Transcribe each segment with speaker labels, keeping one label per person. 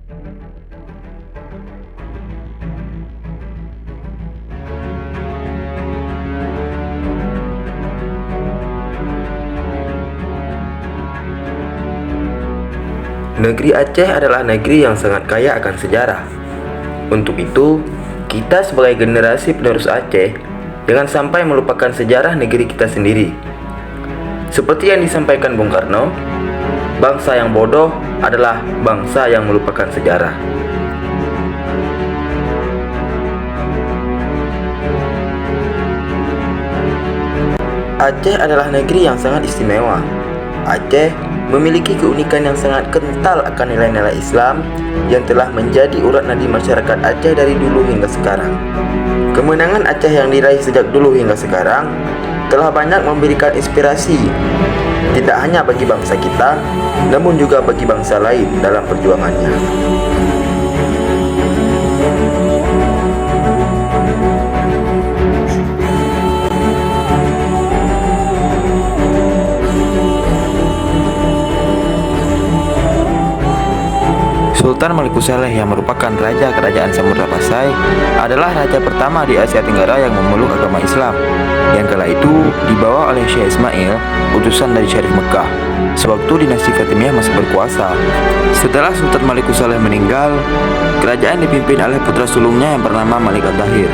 Speaker 1: Negeri Aceh adalah negeri yang sangat kaya akan sejarah. Untuk itu, kita sebagai generasi penerus Aceh jangan sampai melupakan sejarah negeri kita sendiri. Seperti yang disampaikan Bung Karno, bangsa yang bodoh adalah bangsa yang melupakan sejarah. Aceh adalah negeri yang sangat istimewa. Aceh memiliki keunikan yang sangat kental akan nilai-nilai Islam yang telah menjadi urat nadi masyarakat Aceh dari dulu hingga sekarang. Kemenangan Aceh yang diraih sejak dulu hingga sekarang telah banyak memberikan inspirasi, tidak hanya bagi bangsa kita, namun juga bagi bangsa lain dalam perjuangannya. Sultan Malikusaleh yang merupakan Raja Kerajaan Samudra Pasai adalah raja pertama di Asia Tenggara yang memeluk agama Islam, yang kala itu dibawa oleh Syekh Ismail, utusan dari Syarif Mekah, sewaktu dinasti Fatimiyah masih berkuasa. Setelah Sultan Malikusaleh meninggal, kerajaan dipimpin oleh putra sulungnya yang bernama Malik At-Tahir.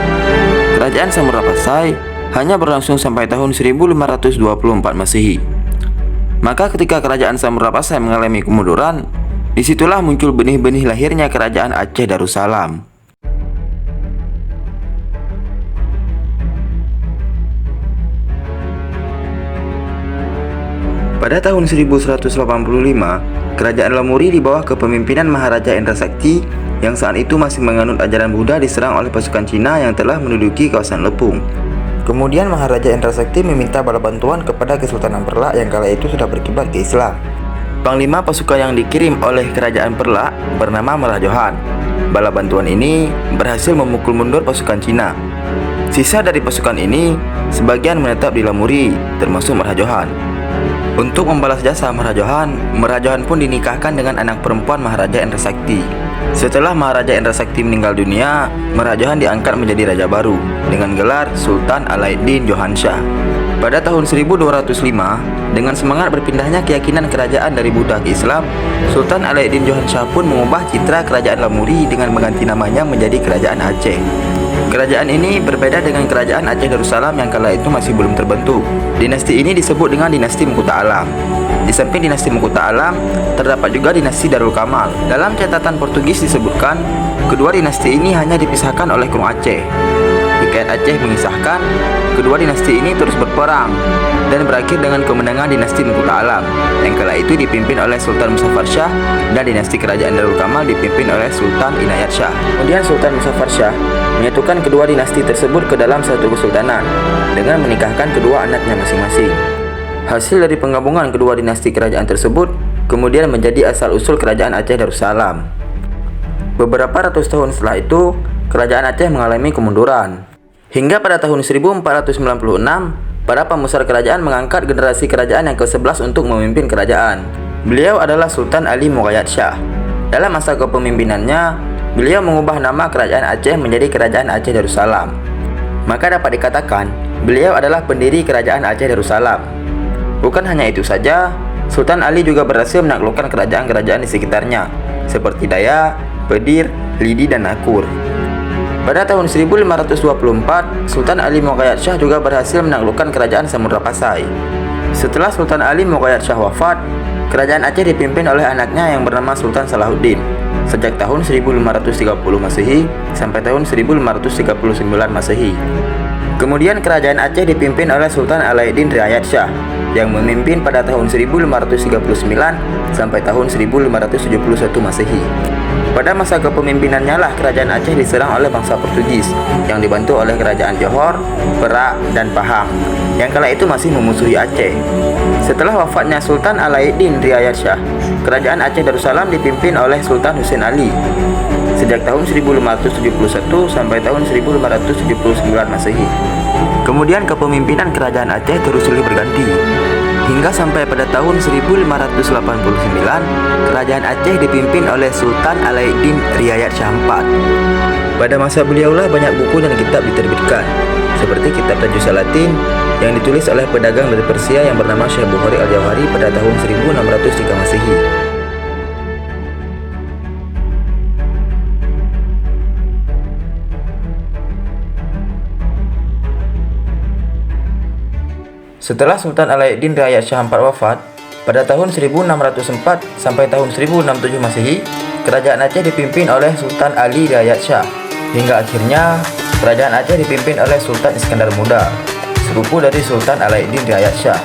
Speaker 1: Kerajaan Samudra Pasai hanya berlangsung sampai tahun 1524 Masehi. Maka ketika kerajaan Samudra Pasai mengalami kemunduran, disitulah muncul benih-benih lahirnya kerajaan Aceh Darussalam. Pada tahun 1185, kerajaan Lamuri di bawah kepemimpinan Maharaja Indra Sakti yang saat itu masih menganut ajaran Buddha diserang oleh pasukan Cina yang telah menduduki kawasan Lepung. Kemudian Maharaja Indra Sakti meminta bala bantuan kepada Kesultanan Perlak yang kala itu sudah berkiblat ke Islam. Panglima pasukan yang dikirim oleh kerajaan Perlak bernama Merah Johan. Bala bantuan ini berhasil memukul mundur pasukan Cina. Sisa dari pasukan ini sebagian menetap di Lamuri, termasuk Merah Johan. Untuk membalas jasa Merah Johan pun dinikahkan dengan anak perempuan Maharaja Indra Sakti. Setelah Maharaja Indra Sakti meninggal dunia, Merah Johan diangkat menjadi raja baru dengan gelar Sultan Alaiddin Johan Shah. Pada tahun 1205, dengan semangat berpindahnya keyakinan kerajaan dari Buddha ke Islam, Sultan Alaiddin Johan Shah pun mengubah citra kerajaan Lamuri dengan mengganti namanya menjadi Kerajaan Aceh. Kerajaan ini berbeda dengan Kerajaan Aceh Darussalam yang kala itu masih belum terbentuk. Dinasti ini disebut dengan Dinasti Mengkuta Alam. Di samping Dinasti Mengkuta Alam, terdapat juga Dinasti Darul Kamal. Dalam catatan Portugis disebutkan, kedua dinasti ini hanya dipisahkan oleh Kurung Aceh. Hikayat Aceh mengisahkan, kedua dinasti ini terus berperang dan berakhir dengan kemenangan Dinasti Mengkuta Alam yang kala itu dipimpin oleh Sultan Muzaffar Shah dan dinasti Kerajaan Darul Kamal dipimpin oleh Sultan Inayat Shah. Kemudian Sultan Muzaffar Shah menyatukan kedua dinasti tersebut ke dalam satu kesultanan dengan menikahkan kedua anaknya masing-masing. Hasil dari penggabungan kedua dinasti kerajaan tersebut kemudian menjadi asal-usul Kerajaan Aceh Darussalam. Beberapa ratus tahun setelah itu, Kerajaan Aceh mengalami kemunduran. Hingga pada tahun 1496, para pembesar kerajaan mengangkat generasi kerajaan yang ke-11 untuk memimpin kerajaan. Beliau adalah Sultan Ali Muqayyad Shah. Dalam masa kepemimpinannya, beliau mengubah nama Kerajaan Aceh menjadi Kerajaan Aceh Darussalam. Maka dapat dikatakan, beliau adalah pendiri Kerajaan Aceh Darussalam. Bukan hanya itu saja, Sultan Ali juga berhasil menaklukkan kerajaan-kerajaan di sekitarnya, seperti Dayak, Pedir, Lidi, dan Nakur. Pada tahun 1524, Sultan Ali Muqayyad Shah juga berhasil menaklukkan kerajaan Samudra Pasai. Setelah Sultan Ali Muqayyad Shah wafat, kerajaan Aceh dipimpin oleh anaknya yang bernama Sultan Salahuddin sejak tahun 1530 Masehi sampai tahun 1539 Masehi. Kemudian kerajaan Aceh dipimpin oleh Sultan Alaiddin Riayat Shah yang memimpin pada tahun 1539 sampai tahun 1571 Masehi. Pada masa kepemimpinannya lah kerajaan Aceh diserang oleh bangsa Portugis yang dibantu oleh kerajaan Johor, Perak, dan Pahang yang kala itu masih memusuhi Aceh. Setelah wafatnya Sultan Alaiddin Riayat Shah, kerajaan Aceh Darussalam dipimpin oleh Sultan Husain Ali sejak tahun 1571 sampai tahun 1579 Masehi. Kemudian kepemimpinan kerajaan Aceh terus silih berganti. Hingga sampai pada tahun 1589, kerajaan Aceh dipimpin oleh Sultan Alaiddin Riayat Shah IV. Pada masa beliaulah banyak buku dan kitab diterbitkan, seperti kitab Tajuk Salatin yang ditulis oleh pedagang dari Persia yang bernama Syekh Bukhari Al-Jauhari pada tahun 1603 Masehi. Setelah Sultan Alaiddin Riayat Shah IV wafat, pada tahun 1604 sampai tahun 1067 Masehi, kerajaan Aceh dipimpin oleh Sultan Ali Riayat Shah, hingga akhirnya kerajaan Aceh dipimpin oleh Sultan Iskandar Muda, sepupu dari Sultan Alaiddin Riayat Shah.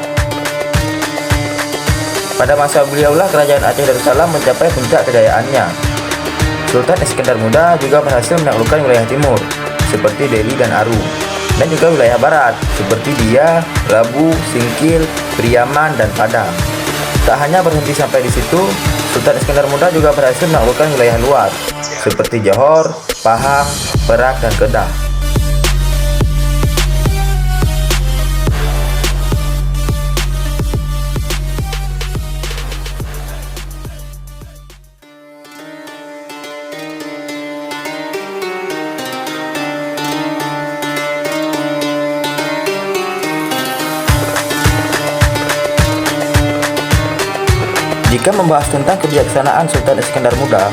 Speaker 1: Pada masa beliaulah kerajaan Aceh Darussalam mencapai puncak kejayaannya. Sultan Iskandar Muda juga berhasil menaklukkan wilayah timur, seperti Delhi dan Aru, dan juga wilayah barat seperti Dia, Rabu, Singkil, Priaman, dan Padang. Tak hanya berhenti sampai di situ, Sultan Iskandar Muda juga berhasil menaklukkan wilayah luar seperti Johor, Pahang, Perak, dan Kedah. Jika membahas tentang kebijaksanaan Sultan Iskandar Muda,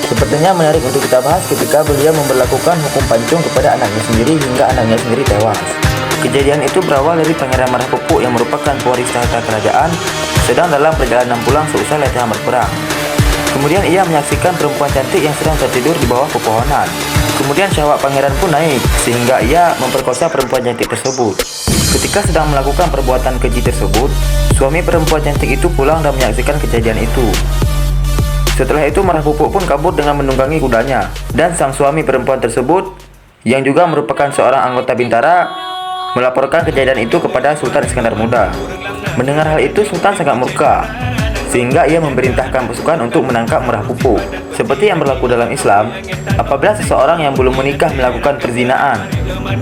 Speaker 1: sepertinya menarik untuk kita bahas ketika beliau memberlakukan hukum pancung kepada anaknya sendiri hingga anaknya sendiri tewas. Kejadian itu berawal dari Pangeran Marah Pupuk yang merupakan pewaris tahta kerajaan sedang dalam perjalanan pulang seusai latihan berperang. Kemudian ia menyaksikan perempuan cantik yang sedang tertidur di bawah pepohonan. Kemudian syahwat pangeran pun naik sehingga ia memperkosa perempuan cantik tersebut. Ketika sedang melakukan perbuatan keji tersebut, suami perempuan cantik itu pulang dan menyaksikan kejadian itu. Setelah itu Marah Pupuk pun kabur dengan menunggangi kudanya, dan sang suami perempuan tersebut yang juga merupakan seorang anggota bintara melaporkan kejadian itu kepada Sultan Iskandar Muda. Mendengar hal itu Sultan sangat murka, sehingga ia memerintahkan pasukan untuk menangkap Marah Pupuk. Seperti yang berlaku dalam Islam, apabila seseorang yang belum menikah melakukan perzinaan,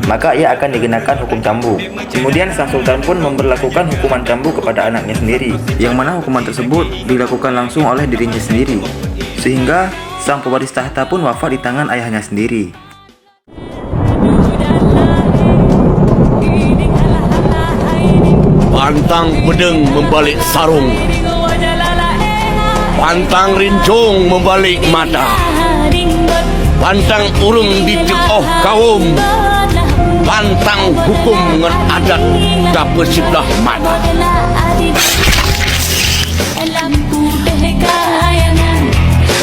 Speaker 1: maka ia akan dikenakan hukum cambuk. Kemudian sang sultan pun memberlakukan hukuman cambuk kepada anaknya sendiri, yang mana hukuman tersebut dilakukan langsung oleh dirinya sendiri, sehingga sang pewaris tahta pun wafat di tangan ayahnya sendiri.
Speaker 2: Pantang pedeng membalik sarung, pantang rincung membalik mata, pantang urung dicekoh kaum, pantang hukum ngan adat dapat sebelah mana.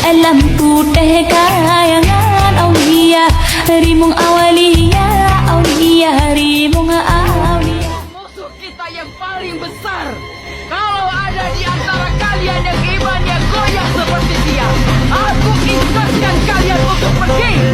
Speaker 3: Alam putih kayangan aulia rimung awalia aulia rimung aulia.
Speaker 4: Musuh kita yang paling besar. Kalau ada di antara kalian yang imannya goyah seperti dia, aku izinkan kalian untuk pergi.